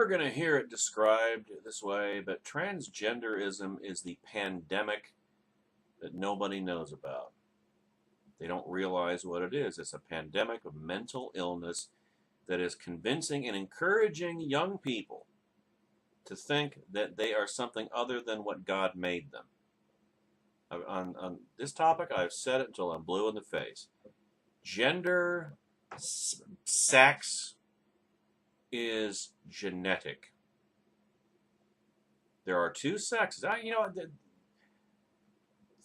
never going to hear it described this way, but transgenderism is the pandemic that nobody knows about. They don't realize what it is. It's a pandemic of mental illness that is convincing and encouraging young people to think that they are something other than what God made them. On this topic, I've said it until I'm blue in the face. Gender, sex is genetic. There are two sexes.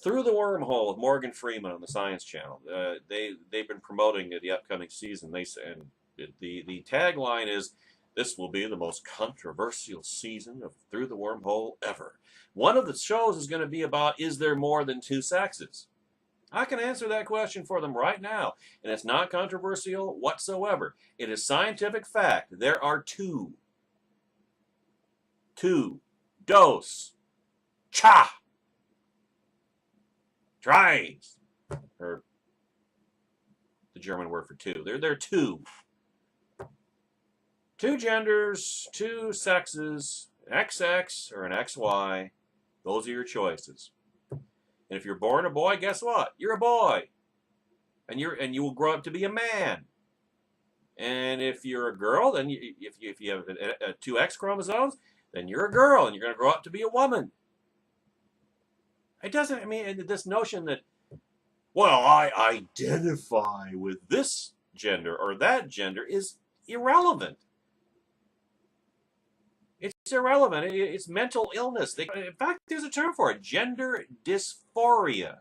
Through the Wormhole with Morgan Freeman on the Science Channel, they've been promoting the upcoming season. The tagline is, "This will be the most controversial season of Through the Wormhole ever." One of the shows is going to be about, is there more than two sexes? I can answer that question for them right now, and it's not controversial whatsoever. It is scientific fact. There are two. Dos. Cha. Drei. Or the German word for two. They're two. Two genders, two sexes, an XX or an XY. Those are your choices. And if you're born a boy, guess what? You're a boy. And you will grow up to be a man. And if you're a girl, then if you have two X chromosomes, then you're a girl and you're going to grow up to be a woman. It doesn't, this notion that, well, I identify with this gender or that gender is irrelevant. It's irrelevant. It's mental illness. In fact, there's a term for it: gender dysphoria.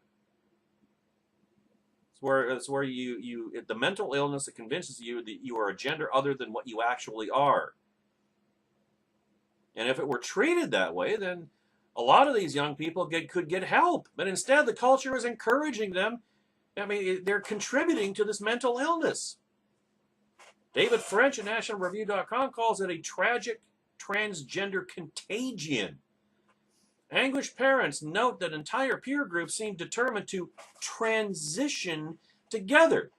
It's where the mental illness that convinces you that you are a gender other than what you actually are. And if it were treated that way, then a lot of these young people could get help. But instead, the culture is encouraging them. They're contributing to this mental illness. David French at NationalReview.com calls it a tragic transgender contagion. Anguished parents note that entire peer groups seem determined to transition together.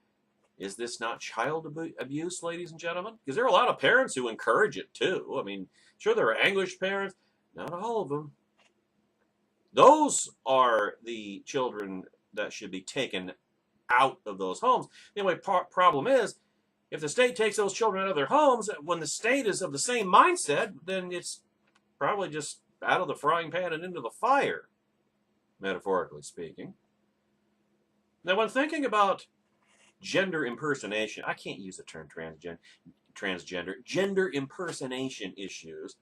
Is this not child abuse, ladies and gentlemen? Because there are a lot of parents who encourage it too. Sure, there are anguished parents, not all of them. Those are the children that should be taken out of those homes. The only problem is, if the state takes those children out of their homes, when the state is of the same mindset, then it's probably just out of the frying pan and into the fire, metaphorically speaking. Now, when thinking about gender impersonation, I can't use the term transgender, gender impersonation issues,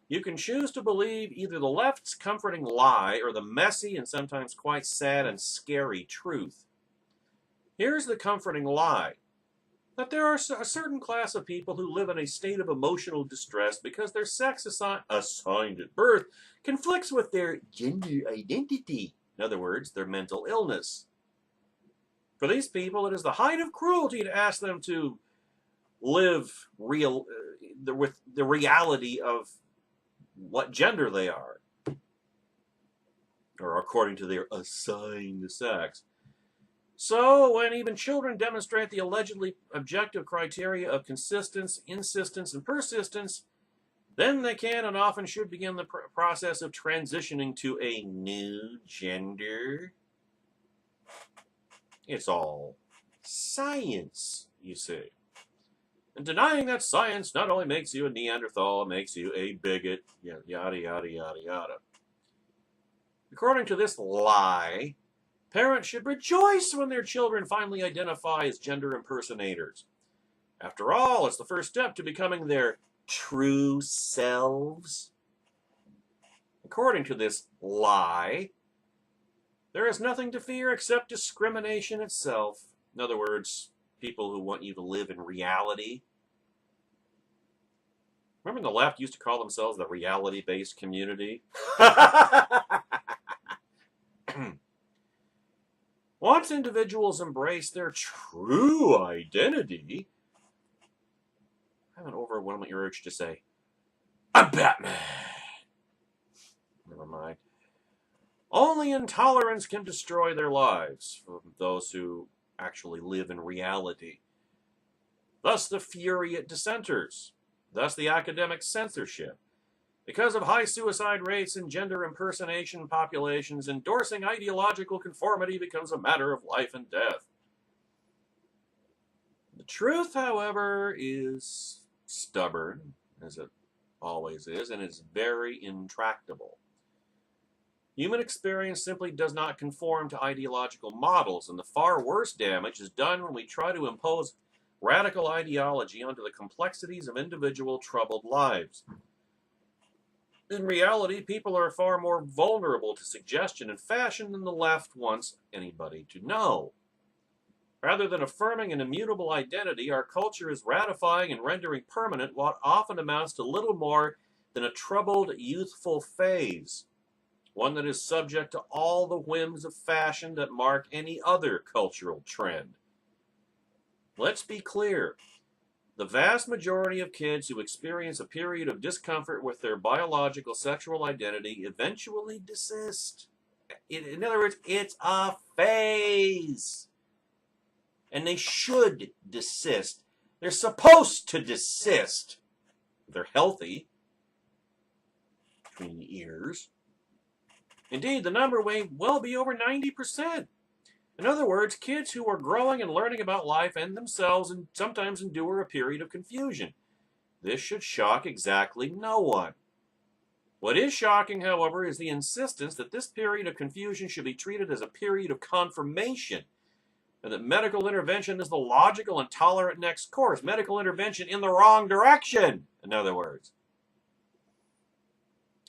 you can choose to believe either the left's comforting lie or the messy and sometimes quite sad and scary truth. Here's the comforting lie: that there are a certain class of people who live in a state of emotional distress because their sex assigned at birth conflicts with their gender identity. In other words, their mental illness. For these people, it is the height of cruelty to ask them to live with the reality of what gender they are, or according to their assigned sex. So, when even children demonstrate the allegedly objective criteria of consistence, insistence, and persistence, then they can and often should begin the process of transitioning to a new gender. It's all science, you see. And denying that science not only makes you a Neanderthal, it makes you a bigot, yada, yada, yada, yada. According to this lie, parents should rejoice when their children finally identify as gender impersonators. After all, it's the first step to becoming their true selves. According to this lie, there is nothing to fear except discrimination itself. In other words, people who want you to live in reality. Remember the left used to call themselves the reality-based community? Once individuals embrace their true identity, I have an overwhelming urge to say, "I'm Batman." Never mind. Only intolerance can destroy their lives for those who actually live in reality. Thus the fury at dissenters. thus the academic censorship. Because of high suicide rates in gender impersonation populations, endorsing ideological conformity becomes a matter of life and death. The truth, however, is stubborn, as it always is, and is very intractable. Human experience simply does not conform to ideological models, and the far worse damage is done when we try to impose radical ideology onto the complexities of individual troubled lives. In reality, people are far more vulnerable to suggestion and fashion than the left wants anybody to know. Rather than affirming an immutable identity, our culture is ratifying and rendering permanent what often amounts to little more than a troubled youthful phase, one that is subject to all the whims of fashion that mark any other cultural trend. Let's be clear. The vast majority of kids who experience a period of discomfort with their biological sexual identity eventually desist. In other words, it's a phase. And they should desist. They're supposed to desist. They're healthy. Between the ears. Indeed, the number may well be over 90%. In other words, kids who are growing and learning about life and themselves and sometimes endure a period of confusion. This should shock exactly no one. What is shocking, however, is the insistence that this period of confusion should be treated as a period of confirmation, and that medical intervention is the logical and tolerant next course. Medical intervention in the wrong direction, in other words.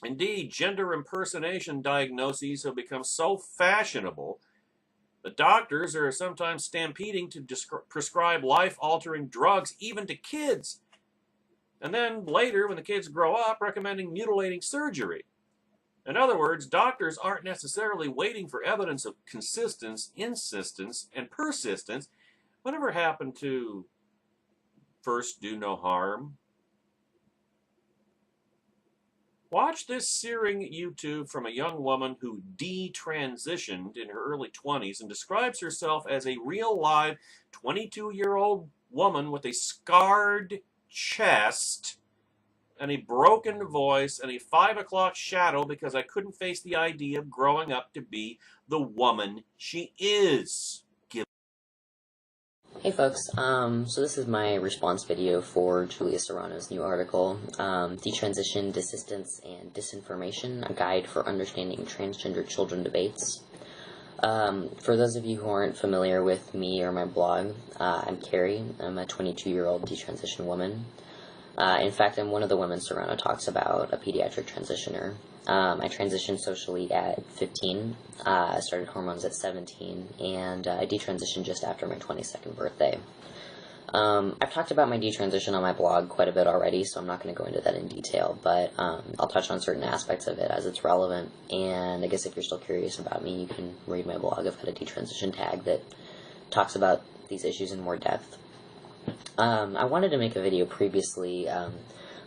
Indeed, gender impersonation diagnoses have become so fashionable the doctors are sometimes stampeding to prescribe life-altering drugs even to kids. And then later, when the kids grow up, recommending mutilating surgery. In other words, doctors aren't necessarily waiting for evidence of consistence, insistence, and persistence. Whatever happened to first do no harm? Watch this searing YouTube from a young woman who detransitioned in her early 20s and describes herself as a real live 22-year-old woman with a scarred chest and a broken voice and a 5 o'clock shadow because I couldn't face the idea of growing up to be the woman she is. Hey folks, so this is my response video for Julia Serrano's new article, Detransition, Desistance, and Disinformation, a Guide for Understanding Transgender Children Debates. For those of you who aren't familiar with me or my blog, I'm Carrie. I'm a 22-year-old detransition woman. In fact, I'm one of the women Serrano talks about, a pediatric transitioner. I transitioned socially at 15, I started hormones at 17, and I detransitioned just after my 22nd birthday. I've talked about my detransition on my blog quite a bit already, so I'm not going to go into that in detail, but I'll touch on certain aspects of it as it's relevant, and I guess if you're still curious about me, you can read my blog. I've got a detransition tag that talks about these issues in more depth. I wanted to make a video previously,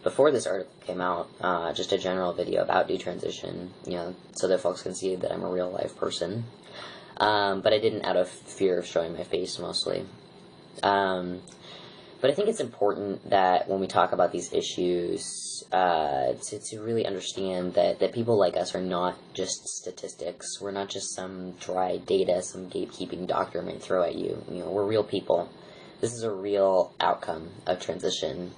before this article came out, just a general video about detransition, so that folks can see that I'm a real life person, but I didn't out of fear of showing my face mostly. But I think it's important that when we talk about these issues, to really understand that people like us are not just statistics. We're not just some dry data some gatekeeping doctor might throw at you. We're real people. This is a real outcome of transition.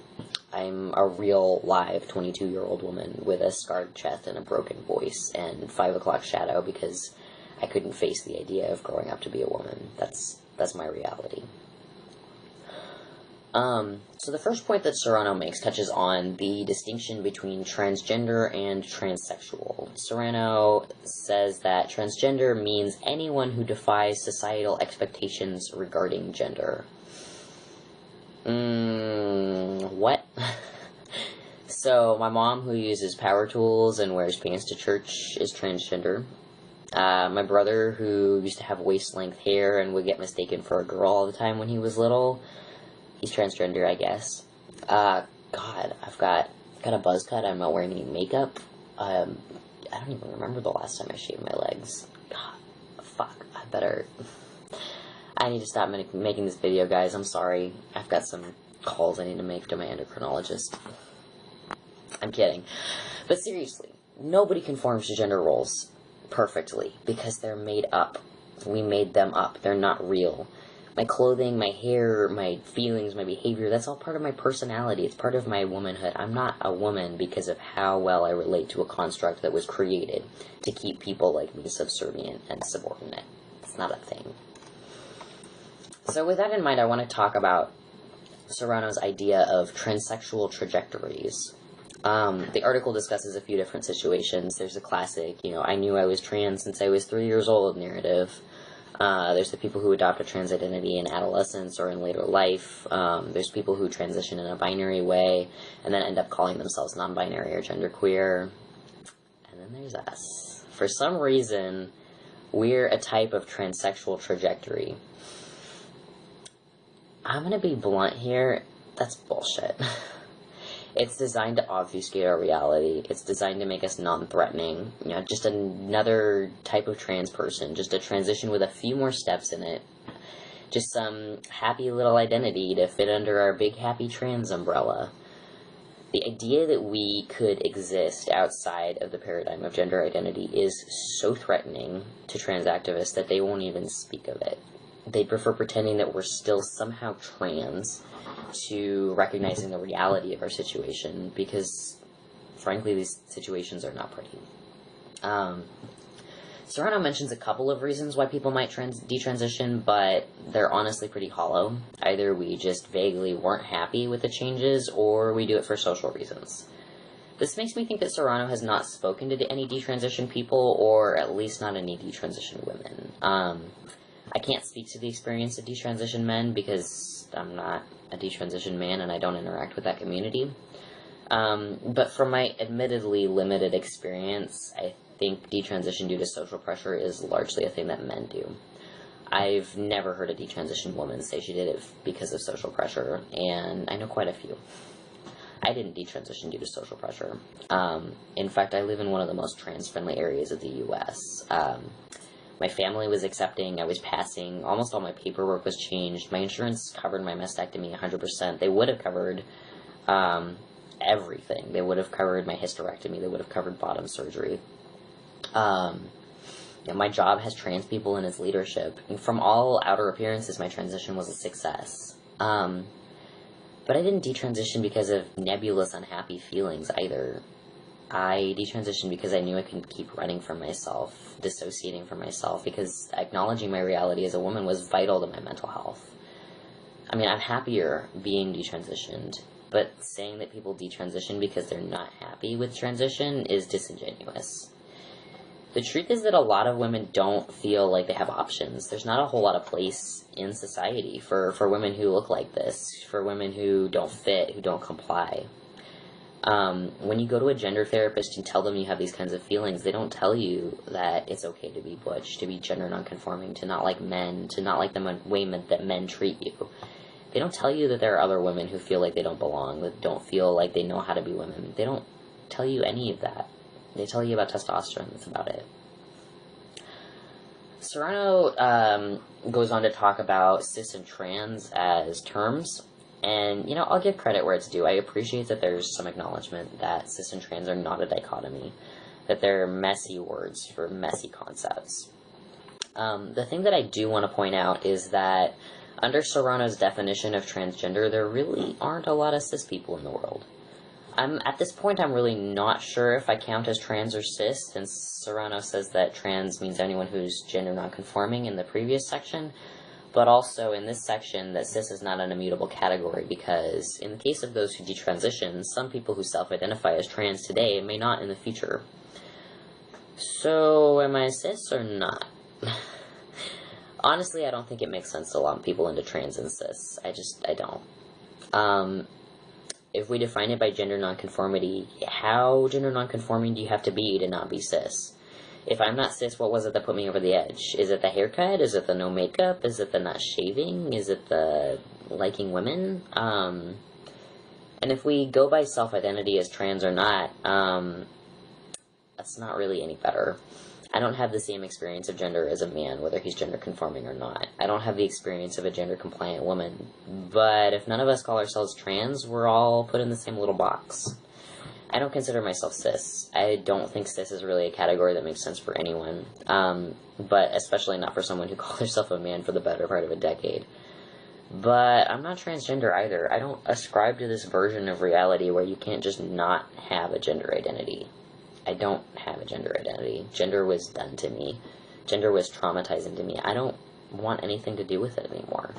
I'm a real, live 22-year-old woman with a scarred chest and a broken voice and 5 o'clock shadow because I couldn't face the idea of growing up to be a woman. That's my reality. So the first point that Serrano makes touches on the distinction between transgender and transsexual. Serrano says that transgender means anyone who defies societal expectations regarding gender. What? So, my mom, who uses power tools and wears pants to church, is transgender. My brother, who used to have waist-length hair and would get mistaken for a girl all the time when he was little, he's transgender, I guess. God, I've got a buzz cut. I'm not wearing any makeup. I don't even remember the last time I shaved my legs. God, fuck, I need to stop making this video, guys. I'm sorry. I've got some calls I need to make to my endocrinologist. I'm kidding. But seriously, nobody conforms to gender roles perfectly because they're made up. We made them up. They're not real. My clothing, my hair, my feelings, my behavior, that's all part of my personality. It's part of my womanhood. I'm not a woman because of how well I relate to a construct that was created to keep people like me subservient and subordinate. It's not a thing. So with that in mind, I want to talk about Serrano's idea of transsexual trajectories. The article discusses a few different situations. There's a classic, I knew I was trans since I was 3 years old narrative. There's the people who adopt a trans identity in adolescence or in later life. There's people who transition in a binary way and then end up calling themselves non-binary or genderqueer. And then there's us. For some reason, we're a type of transsexual trajectory. I'm gonna be blunt here, that's bullshit. It's designed to obfuscate our reality. It's designed to make us non-threatening. Just another type of trans person. Just a transition with a few more steps in it. Just some happy little identity to fit under our big happy trans umbrella. The idea that we could exist outside of the paradigm of gender identity is so threatening to trans activists that they won't even speak of it. They prefer pretending that we're still somehow trans to recognizing the reality of our situation, because frankly these situations are not pretty. Serrano mentions a couple of reasons why people might detransition, but they're honestly pretty hollow. Either we just vaguely weren't happy with the changes, or we do it for social reasons. This makes me think that Serrano has not spoken to any detransition people, or at least not any detransition women. I can't speak to the experience of detransition men because I'm not a detransition man and I don't interact with that community. But from my admittedly limited experience, I think detransition due to social pressure is largely a thing that men do. I've never heard a detransition woman say she did it because of social pressure, and I know quite a few. I didn't detransition due to social pressure. In fact, I live in one of the most trans-friendly areas of the U.S. My family was accepting, I was passing, almost all my paperwork was changed, my insurance covered my mastectomy 100%. They would have covered everything. They would have covered my hysterectomy, they would have covered bottom surgery. My job has trans people in its leadership, and from all outer appearances, my transition was a success. But I didn't detransition because of nebulous unhappy feelings either. I detransitioned because I knew I couldn't keep running from myself, dissociating from myself, because acknowledging my reality as a woman was vital to my mental health. I mean, I'm happier being detransitioned, but saying that people detransition because they're not happy with transition is disingenuous. The truth is that a lot of women don't feel like they have options. There's not a whole lot of place in society for women who look like this, for women who don't fit, who don't comply. When you go to a gender therapist and tell them you have these kinds of feelings, they don't tell you that it's okay to be butch, to be gender nonconforming, to not like men, to not like the way that men treat you. They don't tell you that there are other women who feel like they don't belong, that don't feel like they know how to be women. They don't tell you any of that. They tell you about testosterone, that's about it. Serrano goes on to talk about cis and trans as terms. And, I'll give credit where it's due. I appreciate that there's some acknowledgement that cis and trans are not a dichotomy, that they're messy words for messy concepts. The thing that I do want to point out is that under Serrano's definition of transgender, there really aren't a lot of cis people in the world. At this point, I'm really not sure if I count as trans or cis, since Serrano says that trans means anyone who's gender nonconforming in the previous section. But also in this section that cis is not an immutable category, because in the case of those who detransition, some people who self-identify as trans today may not in the future. So am I cis or not? Honestly, I don't think it makes sense to lump people into trans and cis. I don't. If we define it by gender nonconformity, how gender nonconforming do you have to be not be cis? If I'm not cis, what was it that put me over the edge? Is it the haircut? Is it the no makeup? Is it the not shaving? Is it the liking women? And if we go by self-identity as trans or not, that's not really any better. I don't have the same experience of gender as a man, whether he's gender conforming or not. I don't have the experience of a gender compliant woman. But if none of us call ourselves trans, we're all put in the same little box. I don't consider myself cis. I don't think cis is really a category that makes sense for anyone, but especially not for someone who calls herself a man for the better part of a decade. But I'm not transgender either. I don't ascribe to this version of reality where you can't just not have a gender identity. I don't have a gender identity. Gender was done to me. Gender was traumatizing to me. I don't want anything to do with it anymore.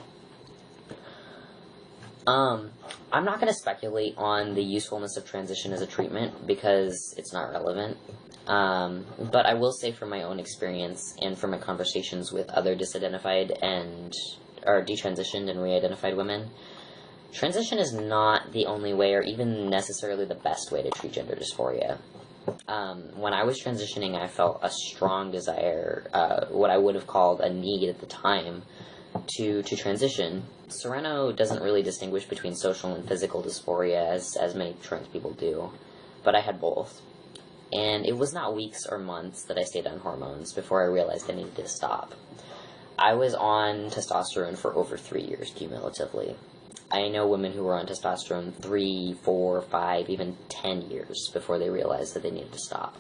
I'm not going to speculate on the usefulness of transition as a treatment because it's not relevant. But I will say from my own experience and from my conversations with other disidentified or detransitioned and re-identified women, transition is not the only way or even necessarily the best way to treat gender dysphoria. When I was transitioning, I felt a strong desire, what I would have called a need at the time, to transition. Sereno doesn't really distinguish between social and physical dysphoria as many trans people do, but I had both. And it was not weeks or months that I stayed on hormones before I realized I needed to stop. I was on testosterone for over 3 years cumulatively. I know women who were on testosterone 3, 4, 5, even 10 years before they realized that they needed to stop.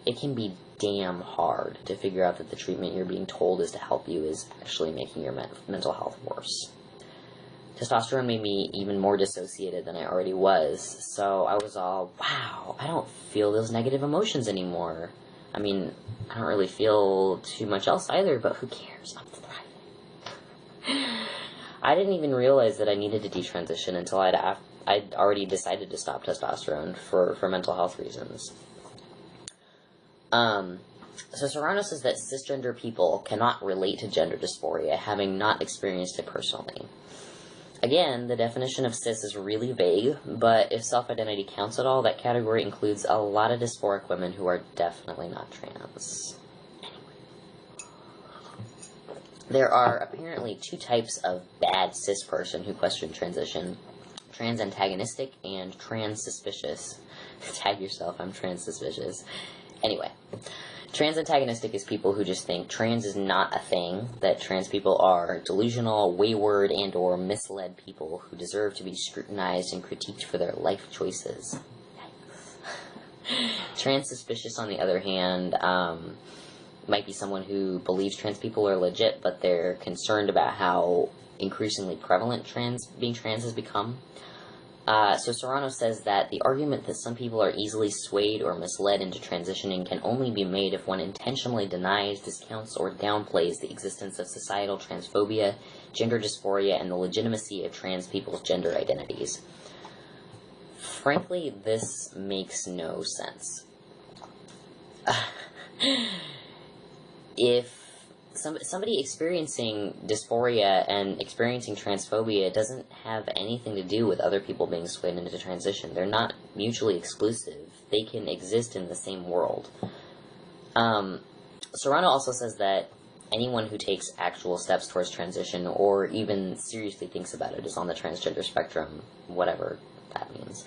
It can be damn hard to figure out that the treatment you're being told is to help you is actually making your mental health worse. Testosterone made me even more dissociated than I already was, so I was all, wow, I don't feel those negative emotions anymore. I mean, I don't really feel too much else either, but who cares? I'm thriving. I didn't even realize that I needed to detransition until I'd already decided to stop testosterone for mental health reasons. So Serrano says that cisgender people cannot relate to gender dysphoria, having not experienced it personally. Again, the definition of cis is really vague, but if self-identity counts at all, that category includes a lot of dysphoric women who are definitely not trans. There are apparently 2 types of bad cis person who question transition: trans-antagonistic and trans-suspicious. Tag yourself, I'm trans-suspicious. Anyway, trans-antagonistic is people who just think trans is not a thing, that trans people are delusional, wayward, and or misled people who deserve to be scrutinized and critiqued for their life choices. Trans-suspicious, on the other hand, might be someone who believes trans people are legit, but they're concerned about how increasingly prevalent being trans has become. So Serrano says that the argument that some people are easily swayed or misled into transitioning can only be made if one intentionally denies, discounts, or downplays the existence of societal transphobia, gender dysphoria, and the legitimacy of trans people's gender identities. Frankly, this makes no sense. If somebody experiencing dysphoria and experiencing transphobia doesn't have anything to do with other people being swayed into transition. They're not mutually exclusive. They can exist in the same world. Serrano also says that anyone who takes actual steps towards transition or even seriously thinks about it is on the transgender spectrum, whatever that means.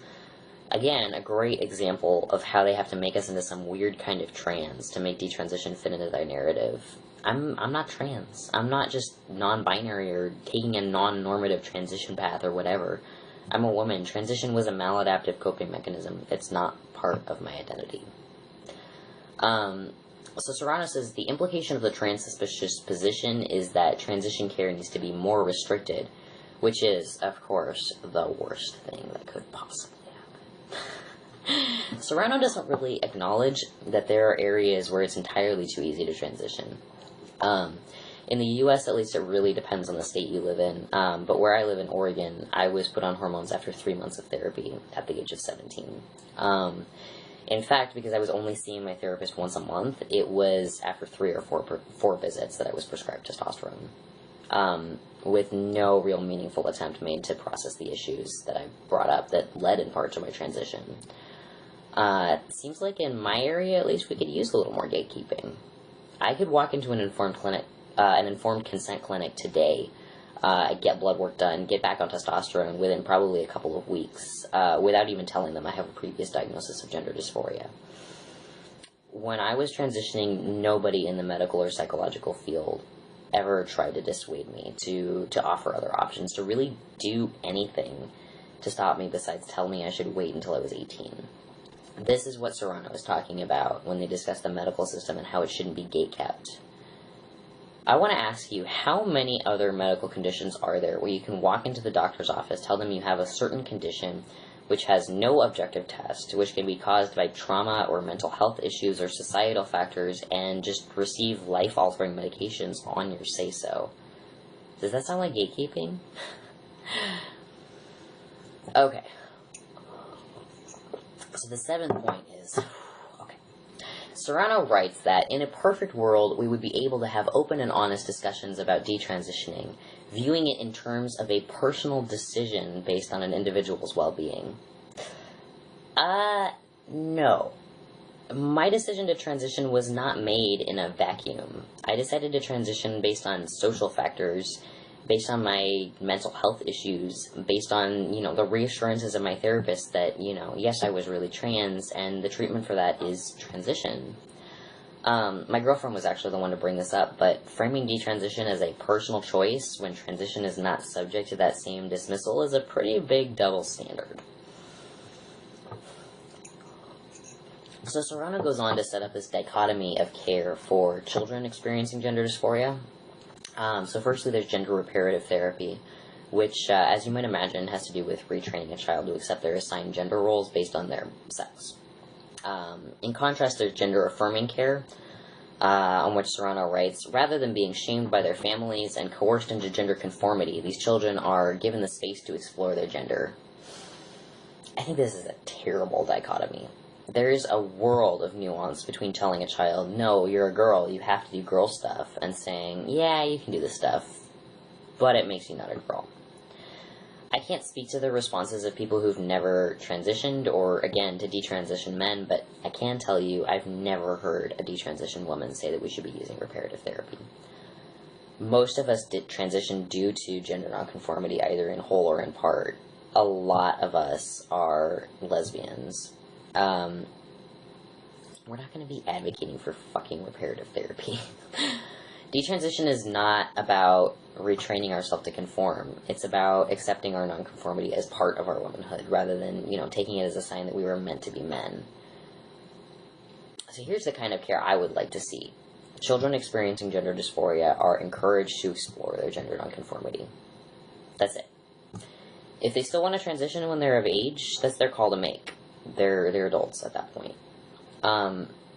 Again, a great example of how they have to make us into some weird kind of trans to make detransition fit into their narrative. I'm not trans. I'm not just non-binary or taking a non-normative transition path or whatever. I'm a woman. Transition was a maladaptive coping mechanism. It's not part of my identity. So Serrano says the implication of the trans-suspicious position is that transition care needs to be more restricted, which is, of course, the worst thing that could possibly happen. Serrano doesn't really acknowledge that there are areas where it's entirely too easy to transition. In the U.S., at least, it really depends on the state you live in, but where I live in Oregon, I was put on hormones after 3 months of therapy at the age of 17. In fact, because I was only seeing my therapist once a month, it was after 3 or 4 visits that I was prescribed testosterone, with no real meaningful attempt made to process the issues that I brought up that led in part to my transition. Seems like in my area, at least, we could use a little more gatekeeping. I could walk into an informed consent clinic today, get blood work done, get back on testosterone within probably a couple of weeks, without even telling them I have a previous diagnosis of gender dysphoria. When I was transitioning, nobody in the medical or psychological field ever tried to dissuade me, to offer other options, to really do anything to stop me besides tell me I should wait until I was 18. This is what Serrano is talking about when they discuss the medical system and how it shouldn't be gatekept. I want to ask you, how many other medical conditions are there where you can walk into the doctor's office, tell them you have a certain condition which has no objective test, which can be caused by trauma or mental health issues or societal factors, and just receive life-altering medications on your say-so? Does that sound like gatekeeping? Okay. So the 7th point is, Serrano writes that in a perfect world, we would be able to have open and honest discussions about detransitioning, viewing it in terms of a personal decision based on an individual's well-being. No. My decision to transition was not made in a vacuum. I decided to transition based on social factors, based on my mental health issues, based on, the reassurances of my therapist that, yes, I was really trans, and the treatment for that is transition. My girlfriend was actually the one to bring this up, but framing detransition as a personal choice when transition is not subject to that same dismissal is a pretty big double standard. So Serrano goes on to set up this dichotomy of care for children experiencing gender dysphoria. So firstly, there's gender reparative therapy, which, as you might imagine, has to do with retraining a child to accept their assigned gender roles based on their sex. In contrast, there's gender-affirming care, on which Serrano writes, rather than being shamed by their families and coerced into gender conformity, these children are given the space to explore their gender. I think this is a terrible dichotomy. There is a world of nuance between telling a child, no, you're a girl, you have to do girl stuff, and saying, yeah, you can do this stuff, but it makes you not a girl. I can't speak to the responses of people who've never transitioned, or, again, to detransition men, but I can tell you I've never heard a detransition woman say that we should be using reparative therapy. Most of us did transition due to gender nonconformity, either in whole or in part. A lot of us are lesbians. We're not going to be advocating for fucking reparative therapy. Detransition is not about retraining ourselves to conform. It's about accepting our nonconformity as part of our womanhood, rather than, taking it as a sign that we were meant to be men. So here's the kind of care I would like to see. Children experiencing gender dysphoria are encouraged to explore their gender nonconformity. That's it. If they still want to transition when they're of age, that's their call to make. They're adults at that point.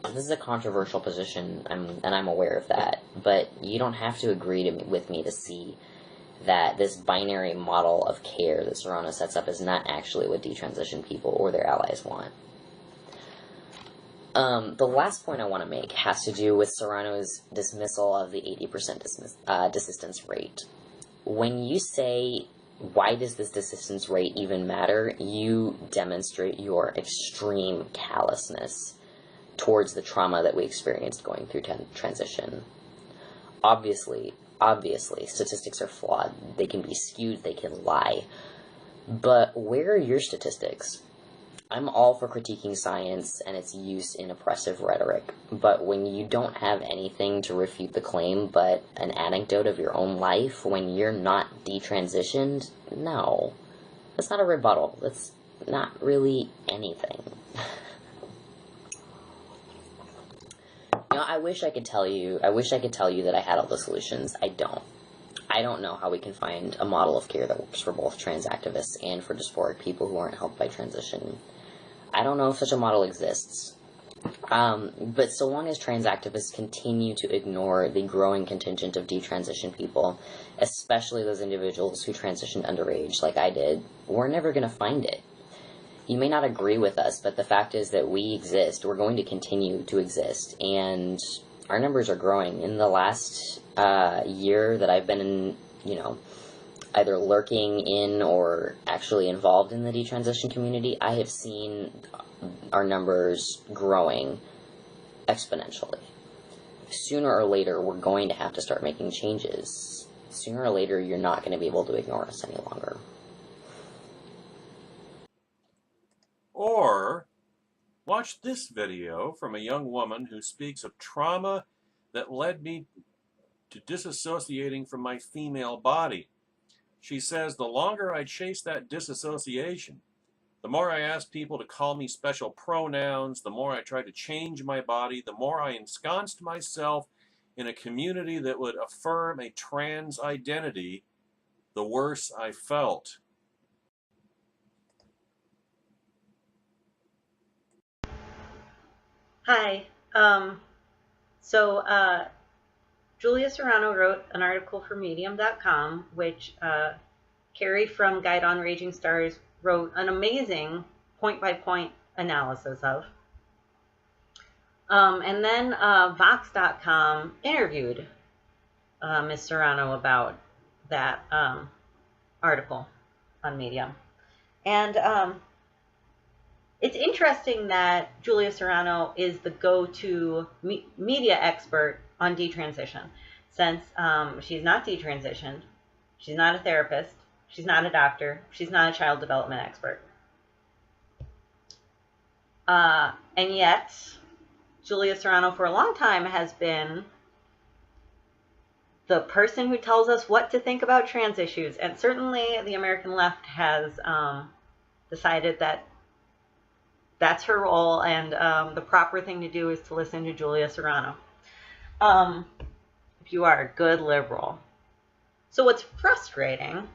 This is a controversial position, and I'm aware of that, but you don't have to agree with me to see that this binary model of care that Serrano sets up is not actually what detransition people or their allies want. The last point I want to make has to do with Serrano's dismissal of the 80% desistance rate. When you say, why does this desistance rate even matter, you demonstrate your extreme callousness towards the trauma that we experienced going through transition. Obviously, statistics are flawed. They can be skewed, they can lie. But where are your statistics? I'm all for critiquing science and its use in oppressive rhetoric, but when you don't have anything to refute the claim but an anecdote of your own life when you're not detransitioned, no. That's not a rebuttal. That's not really anything. I wish I could tell you that I had all the solutions. I don't. I don't know how we can find a model of care that works for both trans activists and for dysphoric people who aren't helped by transition. I don't know if such a model exists. But so long as trans activists continue to ignore the growing contingent of detransition people, especially those individuals who transitioned underage like I did, we're never going to find it. You may not agree with us, but the fact is that we exist. We're going to continue to exist, and our numbers are growing. In the last year that I've been in, either lurking in or actually involved in the detransition community, I have seen our numbers growing exponentially. Sooner or later, we're going to have to start making changes. Sooner or later, you're not going to be able to ignore us any longer. Or watch this video from a young woman who speaks of trauma that led me to disassociating from my female body. She says, the longer I chased that disassociation, The more I asked people to call me special pronouns, the more I tried to change my body, the more I ensconced myself in a community that would affirm a trans identity, the worse I felt. Hi. So Julia Serrano wrote an article for Medium.com, which Carrie from Guide on Raging Stars wrote an amazing point-by-point analysis of. And then Vox.com interviewed Ms. Serrano about that article on Medium. And it's interesting that Julia Serrano is the go-to media expert on detransition, since she's not detransitioned, she's not a therapist, she's not a doctor, she's not a child development expert. And yet, Julia Serrano for a long time has been the person who tells us what to think about trans issues. And certainly the American left has decided that that's her role, and the proper thing to do is to listen to Julia Serrano, if you are a good liberal. So what's frustrating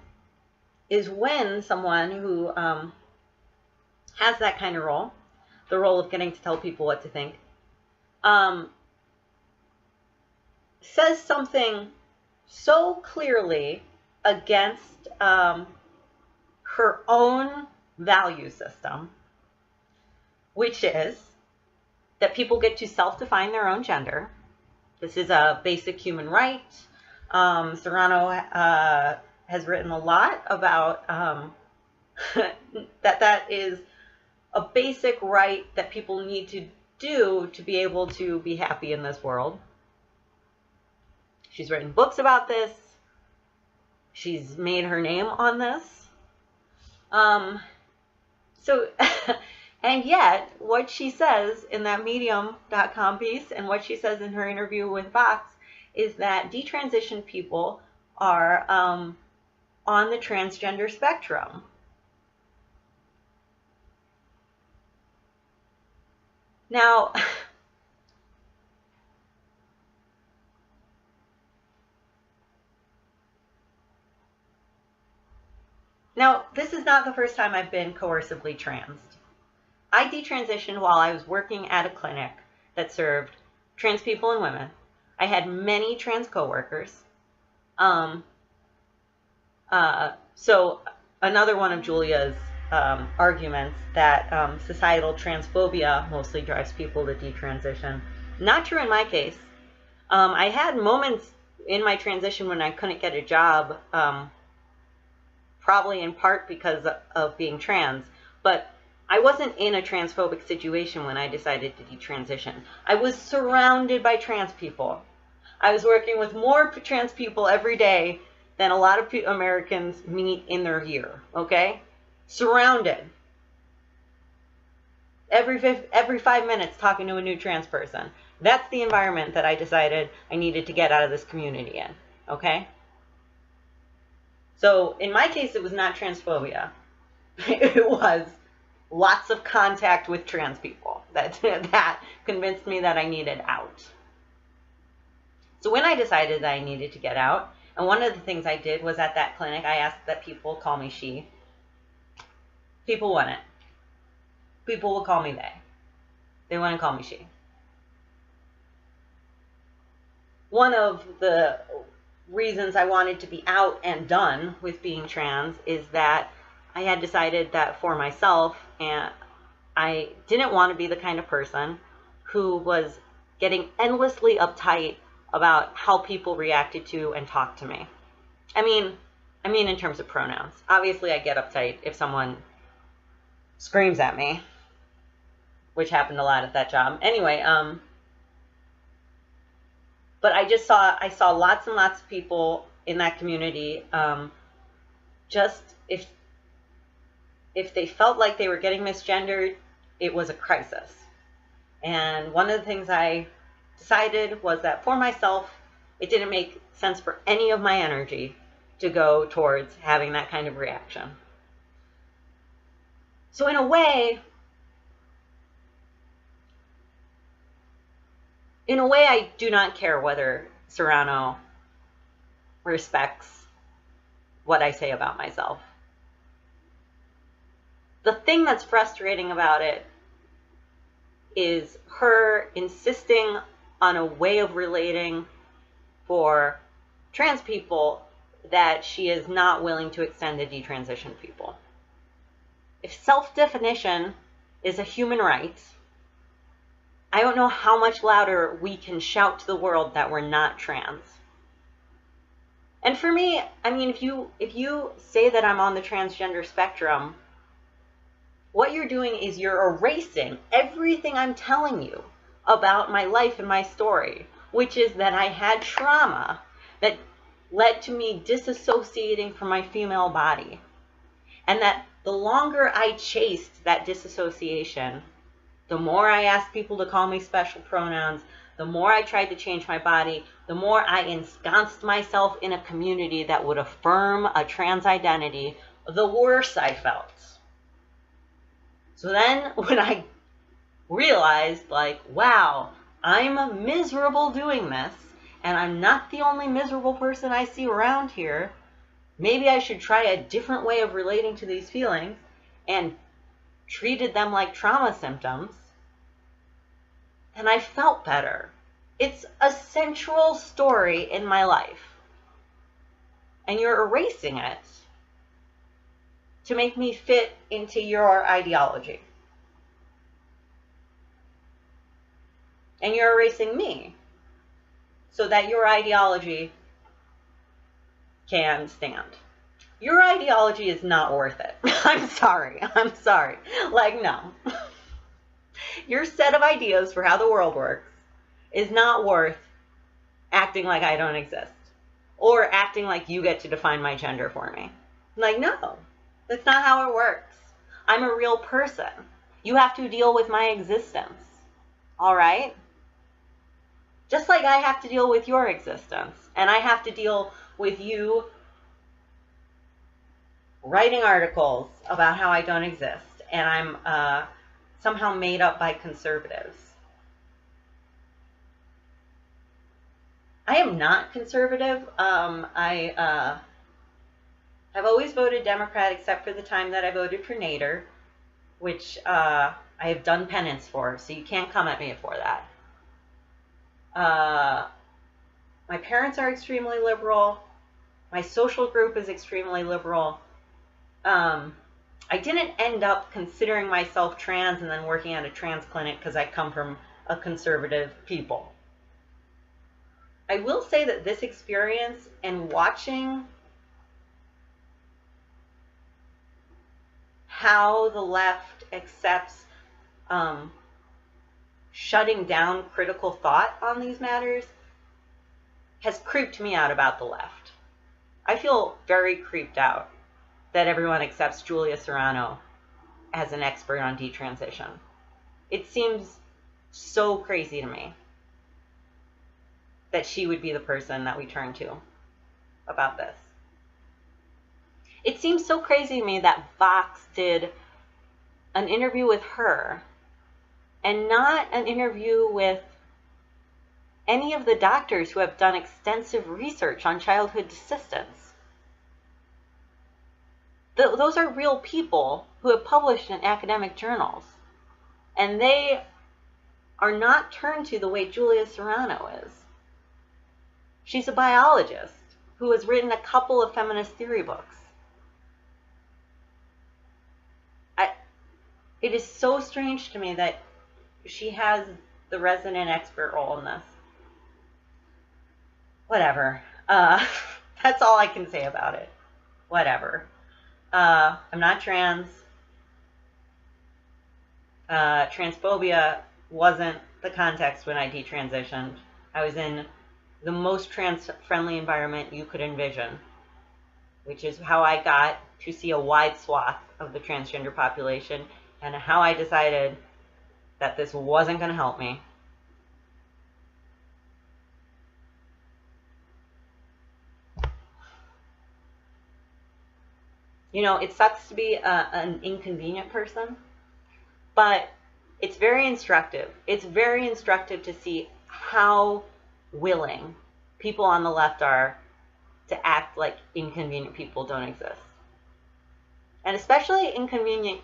is when someone who has that kind of role, the role of getting to tell people what to think, says something so clearly against her own value system, which is that people get to self-define their own gender. This is a basic human right. Serrano has written a lot about that is a basic right that people need to do to be able to be happy in this world. She's written books about this. She's made her name on this. And yet, what she says in that Medium.com piece and what she says in her interview with Vox is that detransitioned people are on the transgender spectrum. Now, this is not the first time I've been coercively transed. I detransitioned while I was working at a clinic that served trans people and women. I had many trans coworkers. So another one of Julia's arguments that societal transphobia mostly drives people to detransition. Not true in my case. I had moments in my transition when I couldn't get a job, probably in part because of being trans, but I wasn't in a transphobic situation when I decided to detransition. I was surrounded by trans people. I was working with more trans people every day than a lot of Americans meet in their year, okay? Surrounded. Every 5 minutes talking to a new trans person. That's the environment that I decided I needed to get out of this community in, okay? So in my case, it was not transphobia. It was lots of contact with trans people that convinced me that I needed out. So when I decided that I needed to get out, and one of the things I did was at that clinic, I asked that people call me she. People wouldn't. People will call me they. They wouldn't call me she. One of the reasons I wanted to be out and done with being trans is that I had decided that for myself, and I didn't want to be the kind of person who was getting endlessly uptight about how people reacted to and talked to me. I mean in terms of pronouns. Obviously, I get uptight if someone screams at me, which happened a lot at that job. Anyway, but I saw lots and lots of people in that community, just if they felt like they were getting misgendered, it was a crisis. And one of the things I decided was that for myself, it didn't make sense for any of my energy to go towards having that kind of reaction. So in a way, I do not care whether Serrano respects what I say about myself. The thing that's frustrating about it is her insisting on a way of relating for trans people that she is not willing to extend to detransitioned people. If self-definition is a human right, I don't know how much louder we can shout to the world that we're not trans. And for me, I mean, if you say that I'm on the transgender spectrum, what you're doing is you're erasing everything I'm telling you about my life and my story, which is that I had trauma that led to me disassociating from my female body. And that the longer I chased that disassociation, the more I asked people to call me special pronouns, the more I tried to change my body, the more I ensconced myself in a community that would affirm a trans identity, the worse I felt. So then when I realized, like, wow, I'm miserable doing this, and I'm not the only miserable person I see around here, maybe I should try a different way of relating to these feelings, and treated them like trauma symptoms, and I felt better. It's a central story in my life, and you're erasing it to make me fit into your ideology. And you're erasing me so that your ideology can stand. Your ideology is not worth it. I'm sorry. Like, no. Your set of ideas for how the world works is not worth acting like I don't exist or acting like you get to define my gender for me. Like, no, that's not how it works. I'm a real person. You have to deal with my existence. All right? Just like I have to deal with your existence, and I have to deal with you writing articles about how I don't exist, and I'm somehow made up by conservatives. I am not conservative. I have always voted Democrat except for the time that I voted for Nader, which I have done penance for, so you can't come at me for that. My parents are extremely liberal. My social group is extremely liberal. I didn't end up considering myself trans and then working at a trans clinic because I come from a conservative people. I will say that this experience and watching how the left accepts shutting down critical thought on these matters has creeped me out about the left. I feel very creeped out that everyone accepts Julia Serrano as an expert on detransition. It seems so crazy to me that she would be the person that we turn to about this. It seems so crazy to me that Vox did an interview with her and not an interview with any of the doctors who have done extensive research on childhood desistance. Those are real people who have published in academic journals, and they are not turned to the way Julia Serrano is. She's a biologist who has written a couple of feminist theory books. It is so strange to me that she has the resident expert role in this. Whatever. That's all I can say about it. Whatever. I'm not trans. Transphobia wasn't the context when I detransitioned. I was in the most trans-friendly environment you could envision, which is how I got to see a wide swath of the transgender population and how I decided that this wasn't going to help me. You know, it sucks to be an inconvenient person, but it's very instructive. It's very instructive to see how willing people on the left are to act like inconvenient people don't exist. And especially inconvenient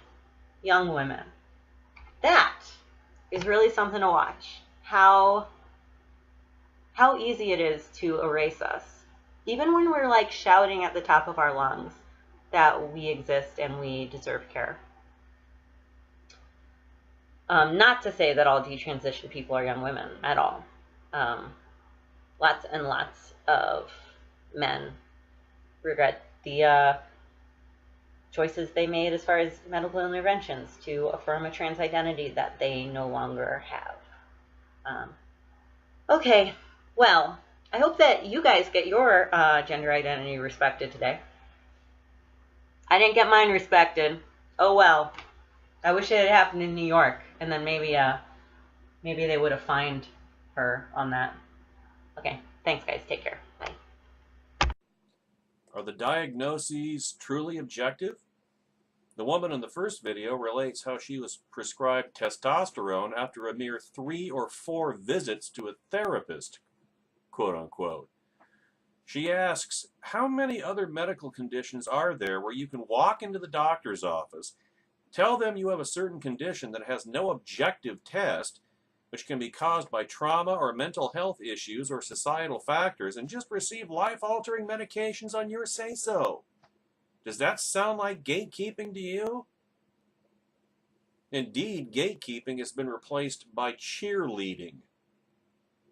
young women. That is really something to watch. How easy it is to erase us. Even when we're like shouting at the top of our lungs that we exist and we deserve care. Not to say that all detransition people are young women at all. Lots and lots of men regret the choices they made as far as medical interventions to affirm a trans identity that they no longer have. Okay, well, I hope that you guys get your gender identity respected today. I didn't get mine respected. Oh well. I wish it had happened in New York, and then maybe they would have fined her on that. Okay, thanks guys. Take care. Bye. Are the diagnoses truly objective? The woman in the first video relates how she was prescribed testosterone after a mere 3 or 4 visits to a therapist, quote unquote. She asks, how many other medical conditions are there where you can walk into the doctor's office, tell them you have a certain condition that has no objective test, which can be caused by trauma or mental health issues or societal factors, and just receive life-altering medications on your say-so? Does that sound like gatekeeping to you? Indeed, gatekeeping has been replaced by cheerleading.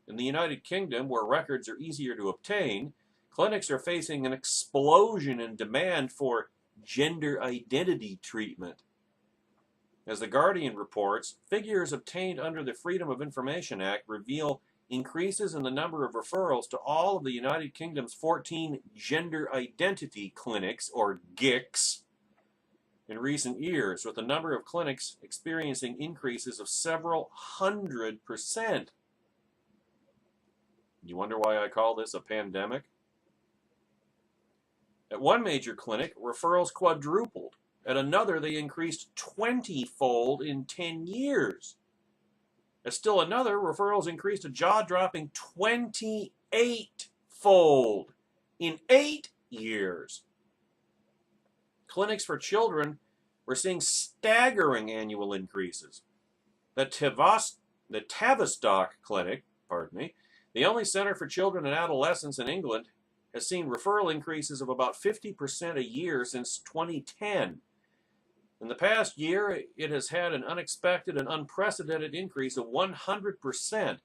In the United Kingdom, where records are easier to obtain, clinics are facing an explosion in demand for gender identity treatment. As The Guardian reports, figures obtained under the Freedom of Information Act reveal increases in the number of referrals to all of the United Kingdom's 14 gender identity clinics, or GICs, in recent years, with the number of clinics experiencing increases of several 100%. You wonder why I call this a pandemic? At one major clinic, referrals quadrupled. At another, they increased 20-fold in 10 years. At still another, referrals increased a jaw-dropping 28-fold in 8 years. Clinics for children were seeing staggering annual increases. The Tavistock Clinic, the only center for children and adolescents in England, has seen referral increases of about 50% a year since 2010. In the past year, it has had an unexpected and unprecedented increase of 100%,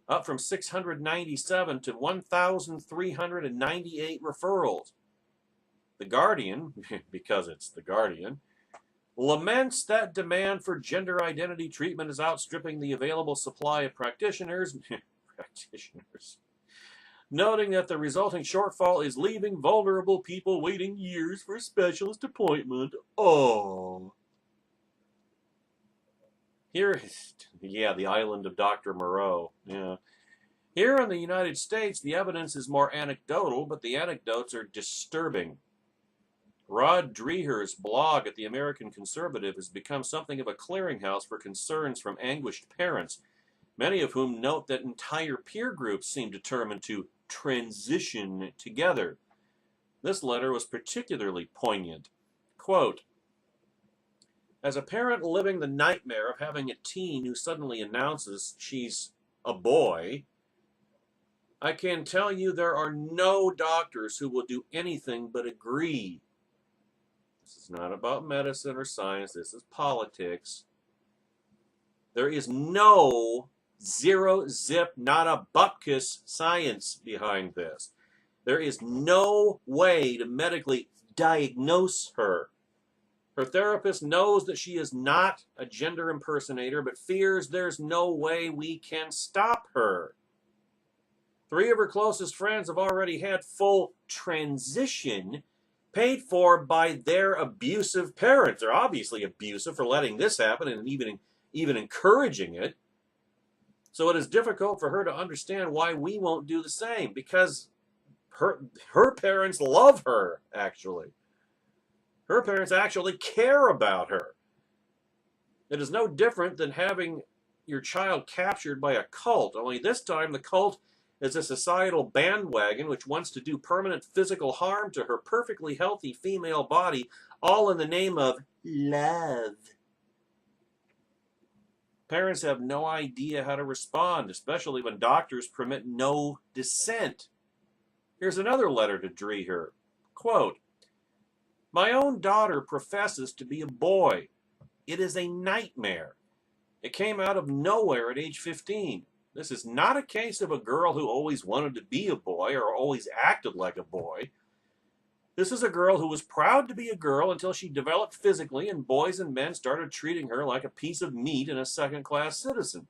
up from 697 to 1,398 referrals. The Guardian, because it's The Guardian, laments that demand for gender identity treatment is outstripping the available supply of practitioners, noting that the resulting shortfall is leaving vulnerable people waiting years for a specialist appointment. Oh. Here, yeah, the island of Dr. Moreau. Yeah. Here in the United States, the evidence is more anecdotal, but the anecdotes are disturbing. Rod Dreher's blog at the American Conservative has become something of a clearinghouse for concerns from anguished parents, many of whom note that entire peer groups seem determined to transition together. This letter was particularly poignant. Quote, as a parent living the nightmare of having a teen who suddenly announces she's a boy, I can tell you there are no doctors who will do anything but agree. This is not about medicine or science, this is politics. There is no zero zip, not a bupkis science behind this. There is no way to medically diagnose her. Her therapist knows that she is not a gender impersonator, but fears there's no way we can stop her. 3 of her closest friends have already had full transition paid for by their abusive parents. They're obviously abusive for letting this happen and even encouraging it. So it is difficult for her to understand why we won't do the same, because her parents love her, actually. Her parents actually care about her. It is no different than having your child captured by a cult, only this time the cult is a societal bandwagon which wants to do permanent physical harm to her perfectly healthy female body, all in the name of love. Parents have no idea how to respond, especially when doctors permit no dissent. Here's another letter to Dreher. Quote, "My own daughter professes to be a boy. It is a nightmare. It came out of nowhere at age 15. This is not a case of a girl who always wanted to be a boy or always acted like a boy. This is a girl who was proud to be a girl until she developed physically and boys and men started treating her like a piece of meat and a second-class citizen.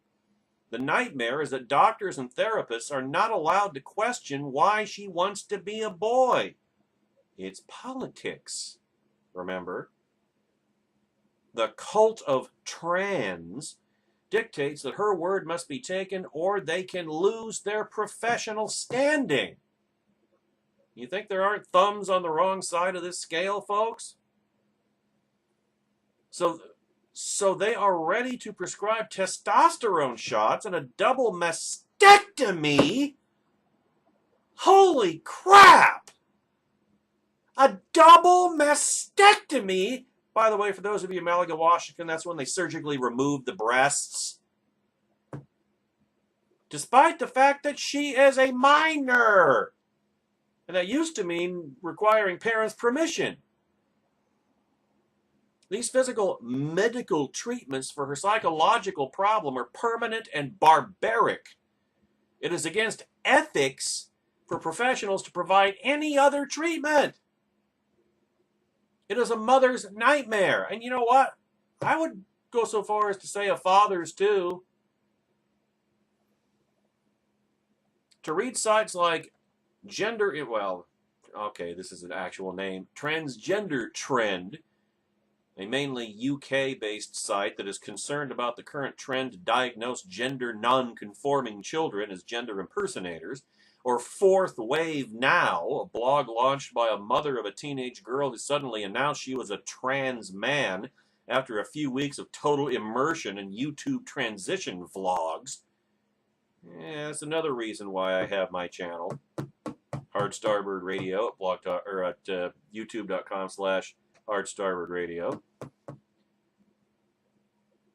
The nightmare is that doctors and therapists are not allowed to question why she wants to be a boy. It's politics, remember? The cult of trans dictates that her word must be taken or they can lose their professional standing. You think there aren't thumbs on the wrong side of this scale, folks? So they are ready to prescribe testosterone shots and a double mastectomy? Holy crap! A double mastectomy? By the way, for those of you in Malaga, Washington, that's when they surgically remove the breasts. Despite the fact that she is a minor. And that used to mean requiring parents' permission. These physical medical treatments for her psychological problem are permanent and barbaric. It is against ethics for professionals to provide any other treatment. It is a mother's nightmare. And you know what? I would go so far as to say a father's too. To read sites like this is an actual name, Transgender Trend, a mainly UK-based site that is concerned about the current trend to diagnose gender non-conforming children as gender impersonators, or Fourth Wave Now, a blog launched by a mother of a teenage girl who suddenly announced she was a trans man after a few weeks of total immersion in YouTube transition vlogs. Yeah, that's another reason why I have my channel, Hard Starboard Radio, at youtube.com/Hard Starboard Radio.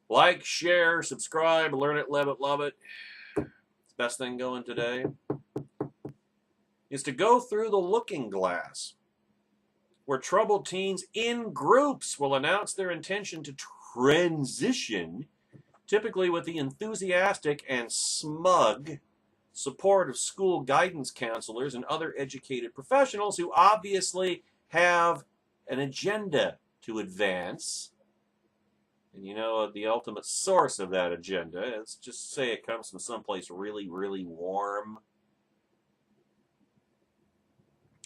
Like, share, subscribe, learn it, live it, love it. It's the best thing going today is to go through the looking glass, where troubled teens in groups will announce their intention to transition, typically with the enthusiastic and smug support of school guidance counselors and other educated professionals who obviously have an agenda to advance. And you know, the ultimate source of that agenda, let's just say it comes from someplace really, really warm.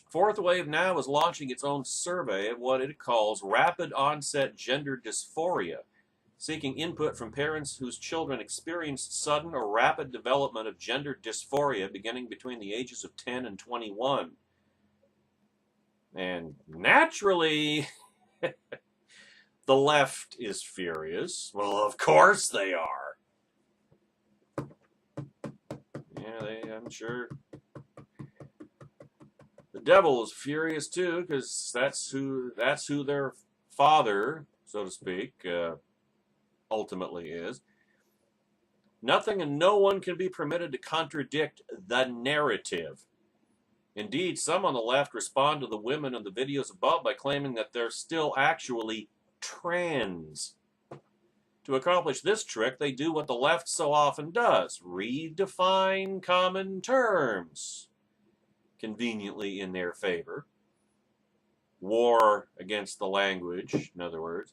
Fourth Wave Now is launching its own survey of what it calls rapid onset gender dysphoria, seeking input from parents whose children experienced sudden or rapid development of gender dysphoria beginning between the ages of 10 and 21. And naturally, the left is furious. Well, of course they are. Yeah, I'm sure. The devil is furious too, because that's who their father, so to speak, ultimately is. Nothing and no one can be permitted to contradict the narrative. Indeed, some on the left respond to the women in the videos above by claiming that they're still actually trans. To accomplish this trick, they do what the left so often does: redefine common terms, conveniently in their favor. War against the language, in other words.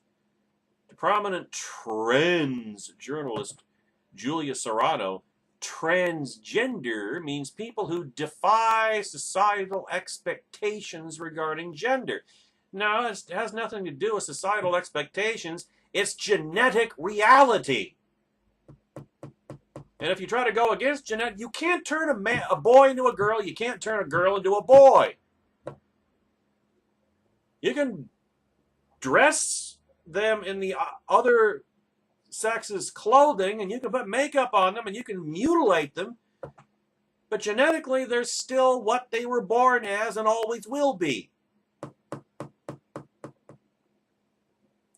To prominent trans journalist Julia Serrano, transgender means people who defy societal expectations regarding gender. No, it has nothing to do with societal expectations. It's genetic reality. And if you try to go against genetic, you can't turn a boy into a girl. You can't turn a girl into a boy. You can dress them in the other sex's clothing, and you can put makeup on them, and you can mutilate them, but genetically they're still what they were born as and always will be.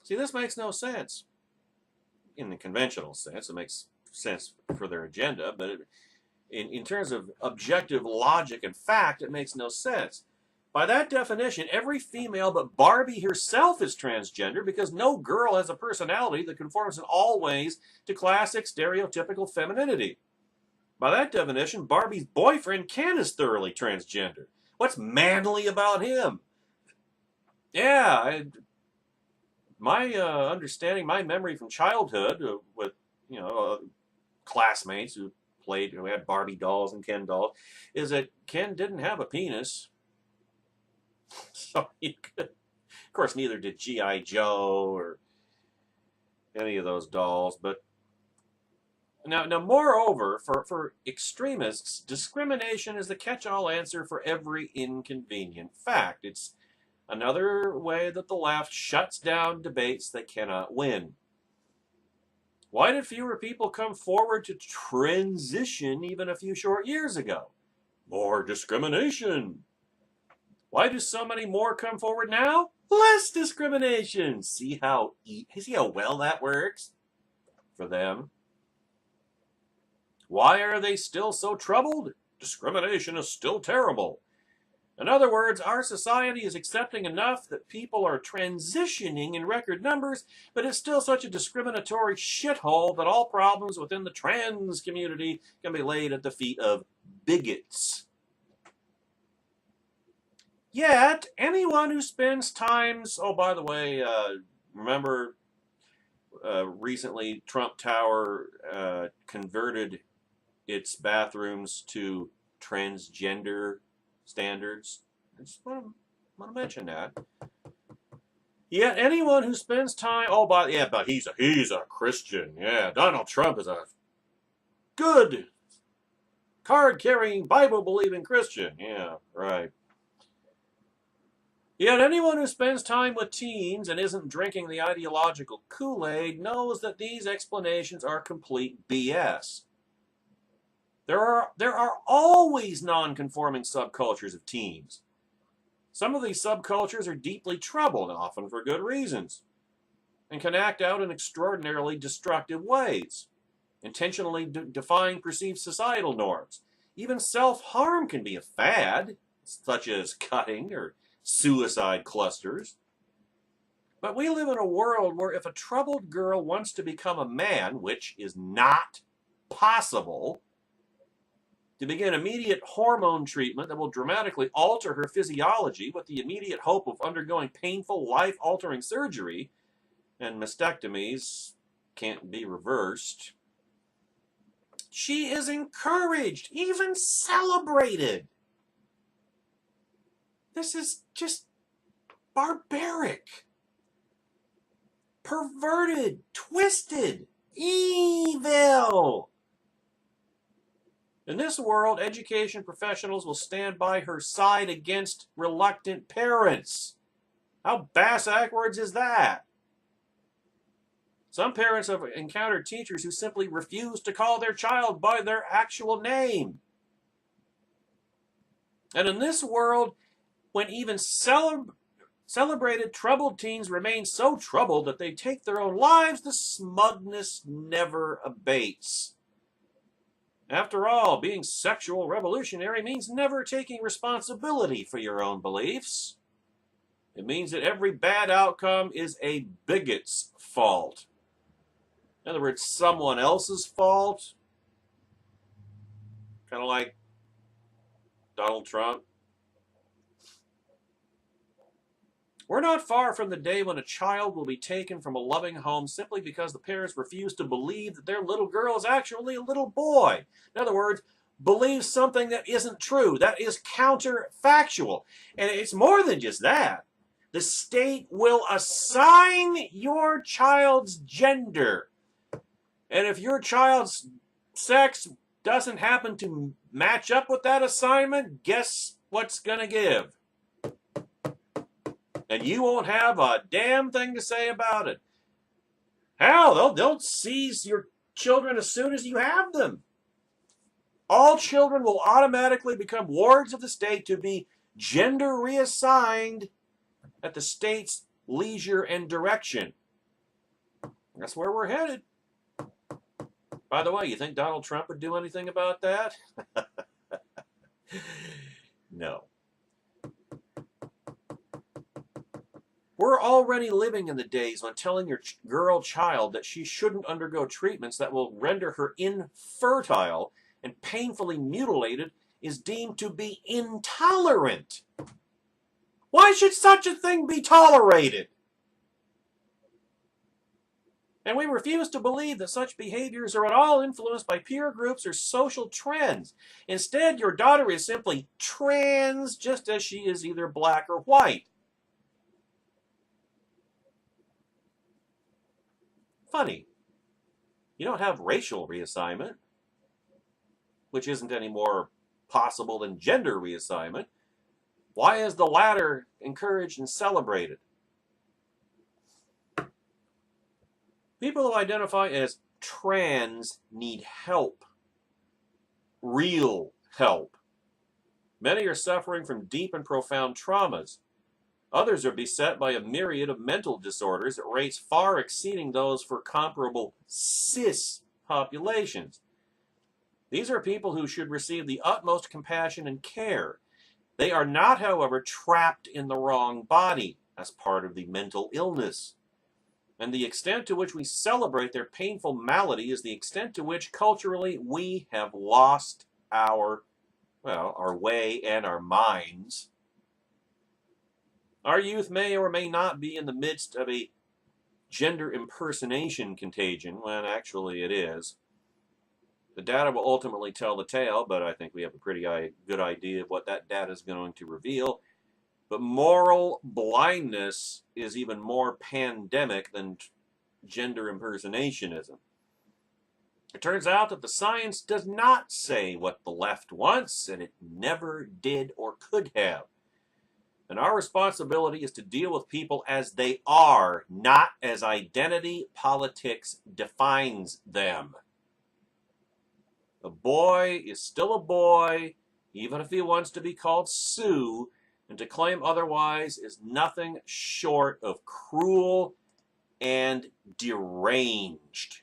See, this makes no sense. In the conventional sense, it makes sense for their agenda, but in terms of objective logic and fact, it makes no sense. By that definition, every female but Barbie herself is transgender, because no girl has a personality that conforms in all ways to classic stereotypical femininity. By that definition, Barbie's boyfriend Ken is thoroughly transgender. What's manly about him? Yeah, my understanding, my memory from childhood with, classmates who had Barbie dolls and Ken dolls, is that Ken didn't have a penis. So you could, of course, neither did G.I. Joe or any of those dolls. But now moreover, for extremists, discrimination is the catch-all answer for every inconvenient fact. It's another way that the left shuts down debates they cannot win. Why did fewer people come forward to transition even a few short years ago? More discrimination. Why do so many more come forward now? Less discrimination. See how well that works for them? Why are they still so troubled? Discrimination is still terrible. In other words, our society is accepting enough that people are transitioning in record numbers, but it's still such a discriminatory shithole that all problems within the trans community can be laid at the feet of bigots. Yet, anyone who spends times... Oh, by the way, remember recently Trump Tower converted its bathrooms to transgender standards? I just want to mention that. Yet anyone who spends time... Oh, but he's a Christian. Yeah, Donald Trump is a good card-carrying, Bible-believing Christian. Yeah, right. Yet anyone who spends time with teens and isn't drinking the ideological Kool-Aid knows that these explanations are complete BS. There are always non-conforming subcultures of teens. Some of these subcultures are deeply troubled, often for good reasons, and can act out in extraordinarily destructive ways, intentionally defying perceived societal norms. Even self-harm can be a fad, such as cutting or suicide clusters. But we live in a world where if a troubled girl wants to become a man, which is not possible, to begin immediate hormone treatment that will dramatically alter her physiology with the immediate hope of undergoing painful, life-altering surgery, and mastectomies can't be reversed, she is encouraged, even celebrated. This is just barbaric, perverted, twisted, evil. In this world, education professionals will stand by her side against reluctant parents. How bass-ackwards is that? Some parents have encountered teachers who simply refuse to call their child by their actual name. And in this world, when even celebrated troubled teens remain so troubled that they take their own lives, the smugness never abates. After all, being sexual revolutionary means never taking responsibility for your own beliefs. It means that every bad outcome is a bigot's fault. In other words, someone else's fault. Kind of like Donald Trump. We're not far from the day when a child will be taken from a loving home simply because the parents refuse to believe that their little girl is actually a little boy. In other words, believes something that isn't true, that is counterfactual. And it's more than just that. The state will assign your child's gender. And if your child's sex doesn't happen to match up with that assignment, guess what's going to give? And you won't have a damn thing to say about it. Hell, they'll seize your children as soon as you have them. All children will automatically become wards of the state to be gender reassigned at the state's leisure and direction. That's where we're headed. By the way, you think Donald Trump would do anything about that? No. We're already living in the days when telling your girl child that she shouldn't undergo treatments that will render her infertile and painfully mutilated is deemed to be intolerant. Why should such a thing be tolerated? And we refuse to believe that such behaviors are at all influenced by peer groups or social trends. Instead, your daughter is simply trans, just as she is either black or white. Funny. You don't have racial reassignment, which isn't any more possible than gender reassignment. Why is the latter encouraged and celebrated? People who identify as trans need help. Real help. Many are suffering from deep and profound traumas. Others are beset by a myriad of mental disorders at rates far exceeding those for comparable cis populations. These are people who should receive the utmost compassion and care. They are not, however, trapped in the wrong body as part of the mental illness. And the extent to which we celebrate their painful malady is the extent to which culturally we have lost our way and our minds. Our youth may or may not be in the midst of a gender impersonation contagion, when actually it is. The data will ultimately tell the tale, but I think we have a pretty good idea of what that data is going to reveal. But moral blindness is even more pandemic than gender impersonationism. It turns out that the science does not say what the left wants, and it never did or could have. And our responsibility is to deal with people as they are, not as identity politics defines them. A boy is still a boy, even if he wants to be called Sue, and to claim otherwise is nothing short of cruel and deranged.